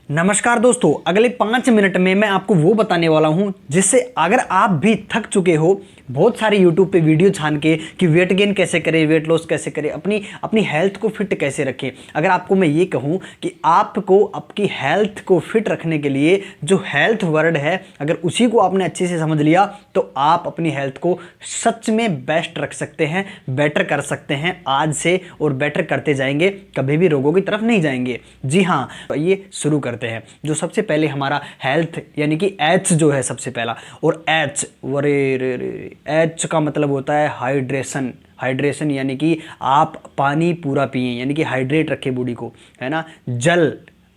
नमस्कार दोस्तों, अगले 5 मिनट में मैं आपको वो बताने वाला हूं जिससे अगर आप भी थक चुके हो बहुत सारे यूट्यूब पे वीडियो छान के कि वेट गेन कैसे करें, वेट लॉस कैसे करें, अपनी अपनी हेल्थ को फिट कैसे रखें। अगर आपको मैं ये कहूं कि आपको आपकी हेल्थ को फिट रखने के लिए जो हेल्थ वर्ड है, अगर उसी को आपने अच्छे से समझ लिया तो आप अपनी हेल्थ को सच में बेस्ट रख सकते हैं, बेटर कर सकते हैं आज से, और बेटर करते जाएंगे, कभी भी रोगों की तरफ नहीं जाएंगे। जी हाँ, तो ये शुरू करते हैं। जो सबसे पहले हमारा हेल्थ यानी कि एच जो है सबसे पहला, और एच एच का मतलब होता है हाइड्रेशन। हाइड्रेशन यानी कि आप पानी पूरा पिए, यानी कि हाइड्रेट रखें बॉडी को, है ना। जल,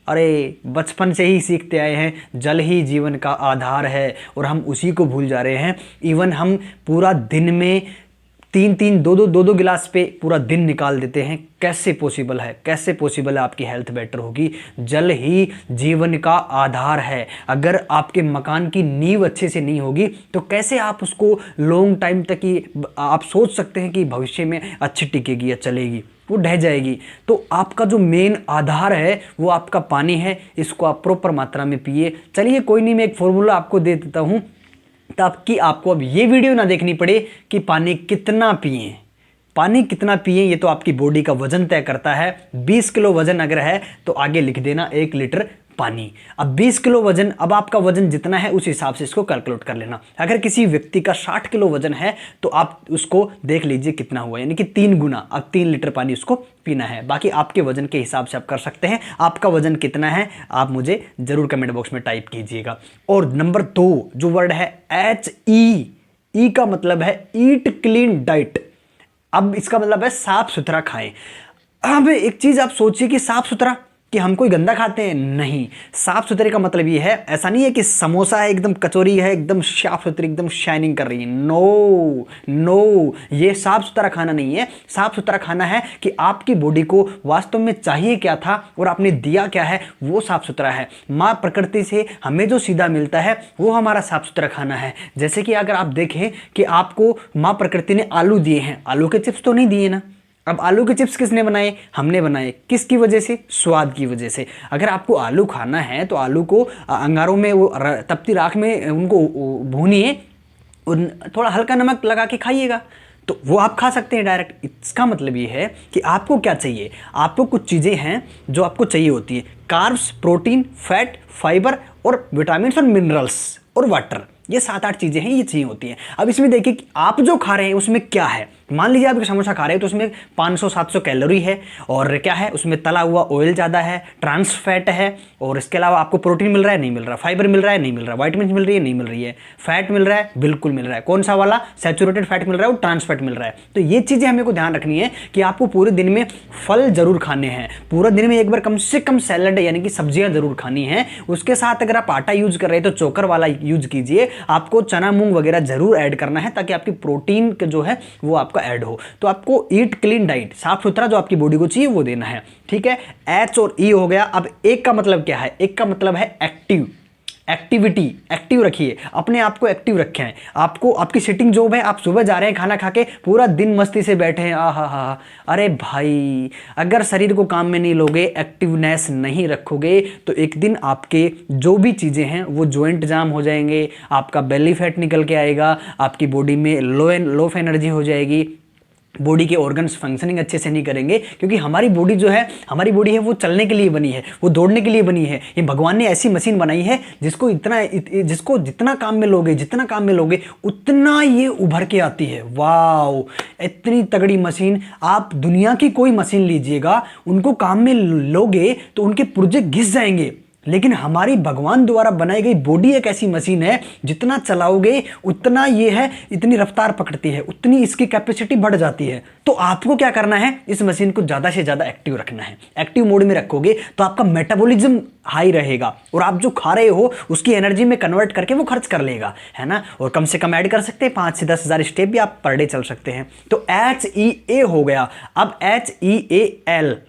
अरे बचपन से ही सीखते आए हैं जल ही जीवन का आधार है, और हम उसी को भूल जा रहे हैं। इवन हम पूरा दिन में 3-3 2-2 गिलास पे पूरा दिन निकाल देते हैं। कैसे पॉसिबल है, कैसे पॉसिबल है आपकी हेल्थ बेटर होगी? जल ही जीवन का आधार है। अगर आपके मकान की नींव अच्छे से नहीं होगी तो कैसे आप उसको लॉन्ग टाइम तक ही आप सोच सकते हैं कि भविष्य में अच्छी टिकेगी या चलेगी? वो ढह जाएगी। तो आपका जो मेन आधार है वो आपका पानी है, इसको आप प्रॉपर मात्रा में पिए। चलिए कोई नहीं, मैं एक फॉर्मूला आपको दे देता हूँ ताकि आपको अब ये वीडियो ना देखनी पड़े कि पानी कितना पिएं। पानी कितना पिएं ये तो आपकी बॉडी का वजन तय करता है। 20 किलो वजन अगर है तो आगे लिख देना 1 लीटर पानी। अब 20 किलो वजन, अब आपका वजन जितना है उस हिसाब से इसको कैलकुलेट कर लेना। अगर किसी व्यक्ति का 60 किलो वजन है तो आप उसको देख लीजिए कितना हुआ, यानी कि 3 गुना। अब 3 लीटर पानी उसको पीना है। बाकी आपके वजन के हिसाब से आप कर सकते हैं। आपका वजन कितना है आप मुझे जरूर कमेंट बॉक्स में टाइप कीजिएगा। और नंबर 2 जो वर्ड है HE का मतलब है ईट क्लीन डाइट। अब इसका मतलब है साफ सुथरा खाएं। अब एक चीज आप सोचिए कि साफ सुथरा, कि हम कोई गंदा खाते हैं? नहीं। साफ सुथरे का मतलब ये है, ऐसा नहीं है कि समोसा है एकदम कचौरी है एकदम साफ सुथरी एकदम शाइनिंग कर रही है। नो नो, ये साफ सुथरा खाना नहीं है। साफ सुथरा खाना है कि आपकी बॉडी को वास्तव में चाहिए क्या था और आपने दिया क्या है, वो साफ सुथरा है। माँ प्रकृति से हमें जो सीधा मिलता है वो हमारा साफ सुथरा खाना है। जैसे कि अगर आप देखें कि आपको माँ प्रकृति ने आलू दिए हैं, आलू के चिप्स तो नहीं दिए ना। अब आलू के चिप्स किसने बनाए? हमने बनाए। किसकी वजह से? स्वाद की वजह से। अगर आपको आलू खाना है तो आलू को अंगारों में, वो तपती राख में उनको भूनिए और थोड़ा हल्का नमक लगा के खाइएगा, तो वो आप खा सकते हैं डायरेक्ट। इसका मतलब ये है कि आपको क्या चाहिए। आपको कुछ चीज़ें हैं जो आपको चाहिए होती है, कार्ब्स, प्रोटीन, फैट, फाइबर और विटामिन और मिनरल्स और वाटर। ये 7-8 चीज़ें हैं, ये चाहिए होती हैं। अब इसमें देखिए कि आप जो खा रहे हैं उसमें क्या है। मान लीजिए आप समोसा खा रहे हैं तो उसमें 500-700 कैलोरी है, और क्या है उसमें तला हुआ ऑयल ज़्यादा है, ट्रांस फैट है, और इसके अलावा आपको प्रोटीन मिल रहा है नहीं मिल रहा, फाइबर मिल रहा है नहीं मिल रहा, वाइटामिन मिल रही है नहीं मिल रही है, फैट मिल रहा है बिल्कुल मिल रहा है। कौन सा वाला? सैचुरेटेड फैट मिल रहा है और ट्रांस फैट मिल रहा है। तो ये चीज़ें हमें को ध्यान रखनी है कि आपको पूरे दिन में फल जरूर खाने हैं, पूरे दिन में एक बार कम से कम सैलड यानी कि सब्जियां जरूर खानी है। उसके साथ अगर आप आटा यूज कर रहे हैं तो चोकर वाला यूज कीजिए। आपको चना मूंग वगैरह जरूर ऐड करना है ताकि आपकी प्रोटीन जो है वो आपका ऐड हो। तो आपको ईट क्लीन डाइट, साफ सुथरा जो आपकी बॉडी को चाहिए वो देना है, ठीक है। एच और ई हो गया। अब एक का मतलब क्या है? एक का मतलब है एक्टिव, एक्टिविटी। एक्टिव रखिए, अपने आप को एक्टिव रखें। आपको आपकी सिटिंग जॉब है, आप सुबह जा रहे हैं खाना खा के पूरा दिन मस्ती से बैठे हैं, आहा। अरे भाई, अगर शरीर को काम में नहीं लोगे, एक्टिवनेस नहीं रखोगे तो एक दिन आपके जो भी चीज़ें हैं वो जॉइंट जाम हो जाएंगे, आपका बेली फैट निकल के आएगा, आपकी बॉडी में लो एनर्जी हो जाएगी, बॉडी के ऑर्गन्स फंक्शनिंग अच्छे से नहीं करेंगे। क्योंकि हमारी बॉडी जो है, हमारी बॉडी है वो चलने के लिए बनी है, वो दौड़ने के लिए बनी है। ये भगवान ने ऐसी मशीन बनाई है जिसको जितना काम में लोगे, जितना काम में लोगे उतना ये उभर के आती है। वाओ, इतनी तगड़ी मशीन। आप दुनिया की कोई मशीन लीजिएगा, उनको काम में लोगे तो उनके पुर्जे घिस जाएंगे। लेकिन हमारी भगवान द्वारा बनाई गई बॉडी एक ऐसी मशीन है, जितना चलाओगे उतना ये है, इतनी रफ्तार पकड़ती है, उतनी इसकी कैपेसिटी बढ़ जाती है। तो आपको क्या करना है? इस मशीन को ज़्यादा से ज़्यादा एक्टिव रखना है। एक्टिव मोड में रखोगे तो आपका मेटाबॉलिज्म हाई रहेगा, और आप जो खा रहे हो उसकी एनर्जी में कन्वर्ट करके वो खर्च कर लेगा, है ना। और कम से कम ऐड कर सकते हैं 5 से 10 हज़ार स्टेप भी आप पर डे चल सकते हैं। तो HEA हो गया। अब HEALTH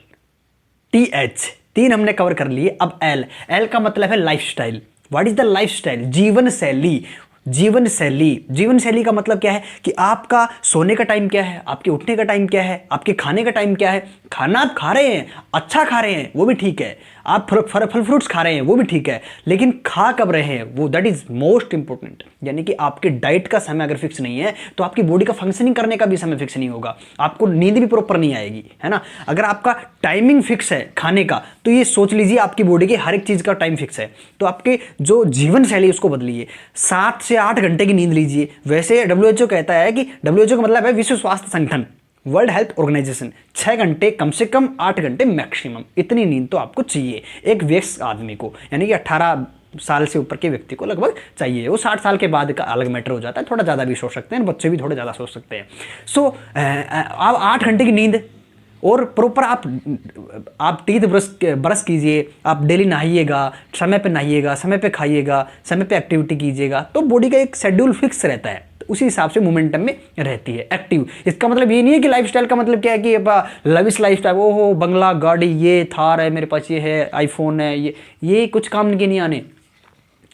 3 हमने कवर कर लिए। अब एल का मतलब है lifestyle. What is the lifestyle? जीवन शैली। जीवन शैली, जीवन शैली का मतलब क्या है कि आपका सोने का टाइम क्या है, आपके उठने का टाइम क्या है, आपके खाने का टाइम क्या है। खाना आप खा रहे हैं, अच्छा खा रहे हैं, वो भी ठीक है। आप फल फ्रूट्स खा रहे हैं वो भी ठीक है, लेकिन खा कब रहे हैं वो, दैट इज मोस्ट इंपॉर्टेंट। यानी कि आपके डाइट का समय अगर फिक्स नहीं है तो आपकी बॉडी का फंक्शनिंग करने का भी समय फिक्स नहीं होगा, आपको नींद भी प्रॉपर नहीं आएगी, है ना। अगर आपका टाइमिंग फिक्स है खाने का तो ये सोच लीजिए आपकी बॉडी के हर एक चीज का टाइम फिक्स है। तो आपके जो जीवन शैली उसको बदलिए, 7 से 8 घंटे की नींद लीजिए। वैसे डब्ल्यूएचओ कहता है कि डब्ल्यूएचओ का मतलब है विश्व स्वास्थ्य संगठन, वर्ल्ड हेल्थ ऑर्गेनाइजेशन, 6 घंटे कम से कम, 8 घंटे मैक्सिमम, इतनी नींद तो आपको चाहिए एक वयस्क आदमी को, यानी कि 18 साल से ऊपर के व्यक्ति को लगभग चाहिए। वो 60 साल के बाद का अलग मैटर हो जाता है, थोड़ा ज़्यादा भी सो सकते हैं, बच्चे भी थोड़े ज़्यादा सो सकते हैं। सो आप 8 घंटे की नींद और प्रॉपर आप टीथ ब्रश कीजिए, आप डेली नहाइएगा, समय पे नहाइएगा, समय पे खाइएगा, समय पे एक्टिविटी कीजिएगा, तो बॉडी का एक शेड्यूल फिक्स रहता है, तो उसी हिसाब से मोमेंटम में रहती है एक्टिव। इसका मतलब ये नहीं है कि लाइफस्टाइल का मतलब क्या है कि लविश लाइफस्टाइल, ओहो बंगला गाड़ी, ये थार है मेरे पास, ये है आईफोन है, ये कुछ काम के नहीं आने।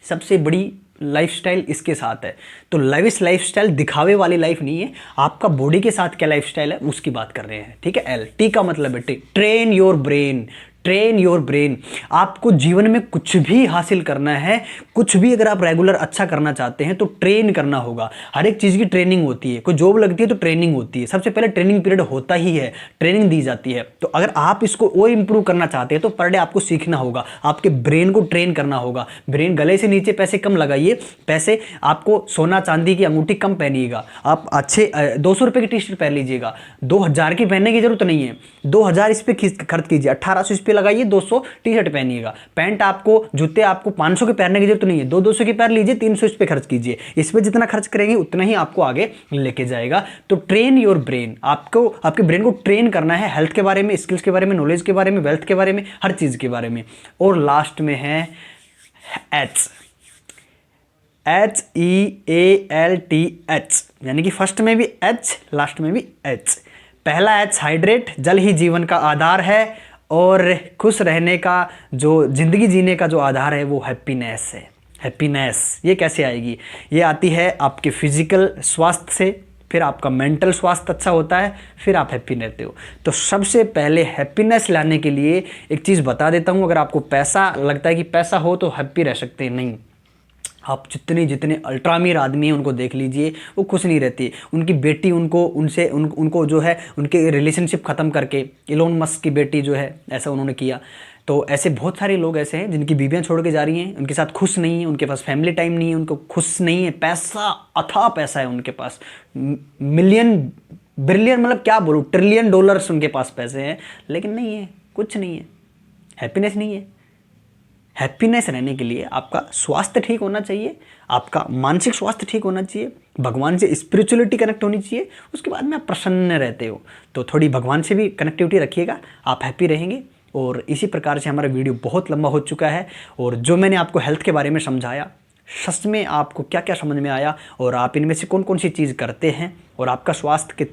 सबसे बड़ी लाइफस्टाइल इसके साथ है। तो लविश लाइफस्टाइल दिखावे वाली लाइफ नहीं है, आपका बॉडी के साथ क्या लाइफस्टाइल है उसकी बात कर रहे हैं, ठीक है। एल टी का मतलब है train your brain, train your brain. आपको जीवन में कुछ भी हासिल करना है, कुछ भी अगर आप रेगुलर अच्छा करना चाहते हैं तो ट्रेन करना होगा। हर एक चीज़ की ट्रेनिंग होती है, कोई जॉब लगती है तो ट्रेनिंग होती है, सबसे पहले ट्रेनिंग पीरियड होता ही है, ट्रेनिंग दी जाती है। तो अगर आप इसको और इंप्रूव करना चाहते हैं तो पर डे आपको सीखना होगा, आपके ब्रेन को ट्रेन करना होगा। ब्रेन गले से नीचे पैसे कम लगाइए, पैसे आपको सोना चांदी की अंगूठी कम पहनिएगा, आप अच्छे 200 रुपये की टी शर्ट पहन लीजिएगा, 2000 की पहनने की जरूरत नहीं है, 2000 इस पर खर्च कीजिए, 1800 इस पे लगाइए, 200 टी शर्ट पहनिएगा। पैंट आपको, जूते आपको 500 के पहनने की जरूरत नहीं है, 200 की पहन लीजिए, 300 इस पे खर्च कीजिए। इस पे जितना खर्च करेंगे उतना ही आपको आगे लेके जाएगा। तो ट्रेन योर ब्रेन, आपको आपके ब्रेन को ट्रेन करना है हेल्थ के बारे में, स्किल्स के बारे में, नॉलेज के बारे में, वेल्थ के बारे में, हर चीज के बारे में। और लास्ट में है HEALTH, यानी कि फर्स्ट में भी H, लास्ट में भी H। पहला H हाइड्रेट, जल ही जीवन का आधार है, और खुश रहने का, जो जिंदगी जीने का जो आधार है वो हैप्पीनेस है। हैप्पीनेस ये कैसे आएगी? ये आती है आपके फिजिकल स्वास्थ्य से, फिर आपका मेंटल स्वास्थ्य अच्छा होता है, फिर आप हैप्पी रहते हो। तो सबसे पहले हैप्पीनेस लाने के लिए एक चीज़ बता देता हूँ, अगर आपको पैसा लगता है कि पैसा हो तो हैप्पी रह सकते हैं, नहीं। आप जितने अल्ट्रा अमीर आदमी हैं उनको देख लीजिए, वो खुश नहीं रहती। उनकी बेटी उनको जो है उनके रिलेशनशिप ख़त्म करके, इलोन मस्क की बेटी जो है ऐसा उन्होंने किया। तो ऐसे बहुत सारे लोग ऐसे हैं जिनकी बीवियां छोड़ के जा रही हैं, उनके साथ खुश नहीं है, उनके पास फैमिली टाइम नहीं है, उनको खुश नहीं है। पैसा, अथाह पैसा है उनके पास, मिलियन बिलियन, मतलब क्या बोलूँ, ट्रिलियन डॉलर्स उनके पास पैसे हैं, लेकिन नहीं है, कुछ नहीं है, हैप्पीनेस नहीं है। हैप्पीनेस रहने के लिए आपका स्वास्थ्य ठीक होना चाहिए, आपका मानसिक स्वास्थ्य ठीक होना चाहिए, भगवान से स्पिरिचुअलिटी कनेक्ट होनी चाहिए, उसके बाद में आप प्रसन्न रहते हो। तो थोड़ी भगवान से भी कनेक्टिविटी रखिएगा, आप हैप्पी रहेंगे। और इसी प्रकार से हमारा वीडियो बहुत लंबा हो चुका है, और जो मैंने आपको हेल्थ के बारे में समझाया, सच में आपको क्या क्या समझ में आया, और आप इनमें से कौन कौन सी चीज़ करते हैं, और आपका स्वास्थ्य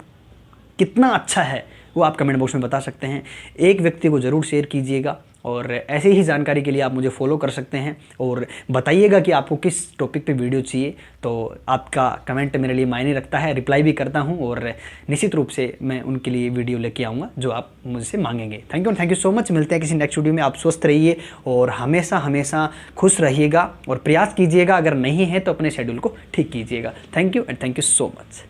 कितना अच्छा है, वो आप कमेंट बॉक्स में बता सकते हैं। एक व्यक्ति को ज़रूर शेयर कीजिएगा, और ऐसे ही जानकारी के लिए आप मुझे फॉलो कर सकते हैं, और बताइएगा कि आपको किस टॉपिक पे वीडियो चाहिए। तो आपका कमेंट मेरे लिए मायने रखता है, रिप्लाई भी करता हूं, और निश्चित रूप से मैं उनके लिए वीडियो लेके आऊँगा जो आप मुझसे मांगेंगे। Thank you so much. मिलते हैं किसी नेक्स्ट वीडियो में। आप स्वस्थ रहिए और हमेशा खुश रहिएगा, और प्रयास कीजिएगा, अगर नहीं है तो अपने शेड्यूल को ठीक कीजिएगा। Thank you and thank you so much.